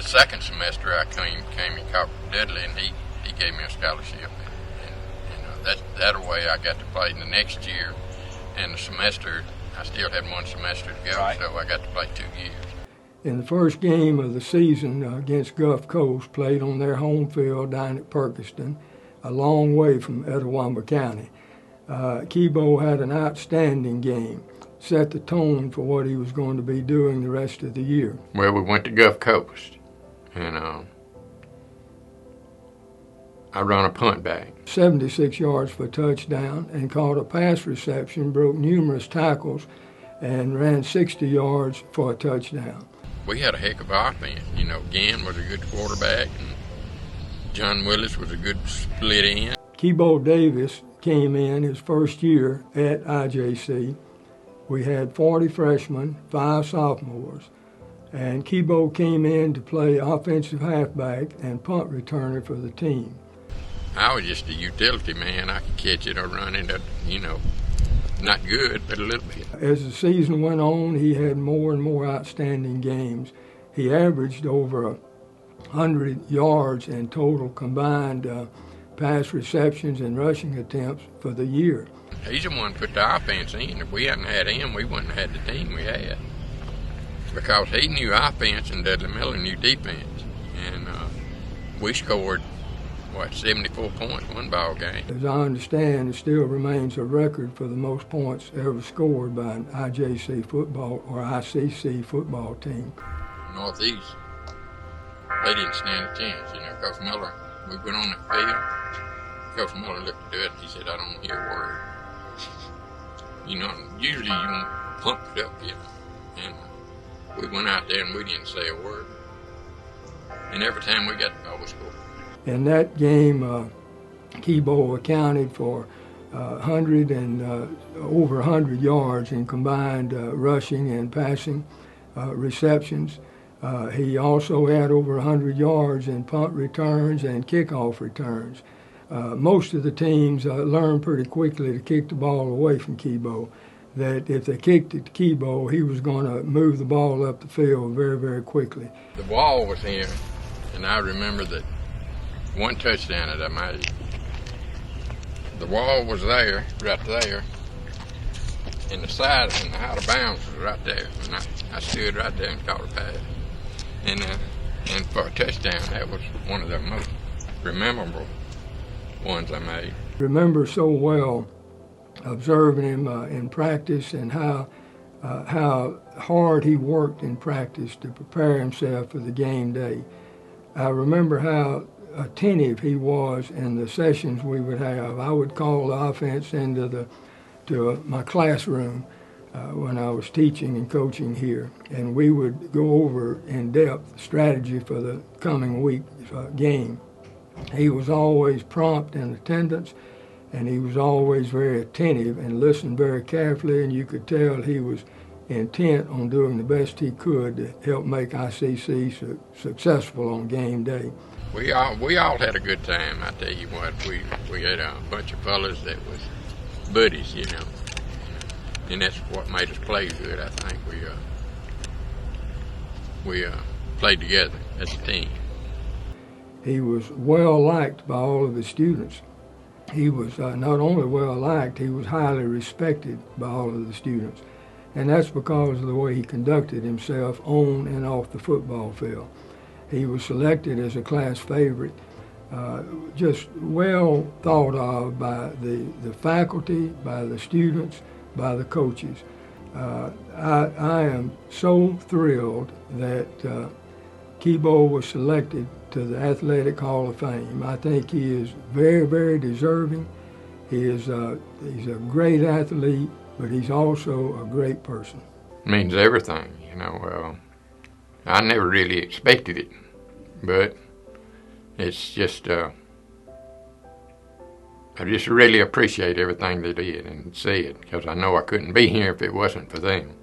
the second semester I came in Copper Dudley, and he gave me a scholarship. And that way I got to play in the next year. And the semester, I still had one semester to go, right. So I got to play 2 years. In the first game of the season against Gulf Coast, played on their home field down at Perkiston, a long way from Etowah County. Kebo had an outstanding game, set the tone for what he was going to be doing the rest of the year. Well, we went to Gulf Coast, and I run a punt back. 76 yards for a touchdown, and caught a pass reception, broke numerous tackles, and ran 60 yards for a touchdown. We had a heck of offense. Gann was a good quarterback, and John Willis was a good split end. Kebo Davis came in his first year at IJC. We had 40 freshmen, 5 sophomores, and Kebo came in to play offensive halfback and punt returner for the team. I was just a utility man. I could catch it or run it, not good, but a little bit. As the season went on, he had more and more outstanding games. He averaged over 100 yards in total combined pass receptions and rushing attempts for the year. He's the one who put the offense in. If we hadn't had him, we wouldn't have had the team we had. Because he knew offense and Dudley Miller knew defense. And we scored 74 points one ball game. As I understand, it still remains a record for the most points ever scored by an IJC football or ICC football team. Northeast, they didn't stand a chance. Coach Miller, we went on the field. Coach Miller looked at it and he said, "I don't hear a word." Usually you won't pump it up, And we went out there and we didn't say a word. And every time we got the ball, we scored. In that game, Kebo accounted for over 100 yards in combined rushing and passing receptions. He also had over 100 yards in punt returns and kickoff returns. Most of the teams learned pretty quickly to kick the ball away from Kebo, that if they kicked it to Kebo, he was going to move the ball up the field very, very quickly. The wall was here, and I remember that one touchdown that I made. The wall was there, right there, and the side and the out of bounds was right there. And I stood right there and caught a pass. And for a touchdown, that was one of the most memorable ones I made. Remember so well observing him in practice and how hard he worked in practice to prepare himself for the game day. I remember how attentive he was in the sessions we would have. I would call the offense into my classroom when I was teaching and coaching here, and we would go over in-depth strategy for the coming week's game. He was always prompt in attendance, and he was always very attentive and listened very carefully, and you could tell he was intent on doing the best he could to help make ICC successful on game day. We all had a good time. I tell you what, we had a bunch of fellas that was buddies, and that's what made us play good. I think we played together as a team. He was well liked by all of his students. He was not only well liked, he was highly respected by all of the students, and that's because of the way he conducted himself on and off the football field. He was selected as a class favorite, just well thought of by the faculty, by the students, by the coaches. I am so thrilled that Kebo was selected to the Athletic Hall of Fame. I think he is very, very deserving. He's a great athlete, but he's also a great person. It means everything, I never really expected it, but it's just, I just really appreciate everything they did and said, because I know I couldn't be here if it wasn't for them.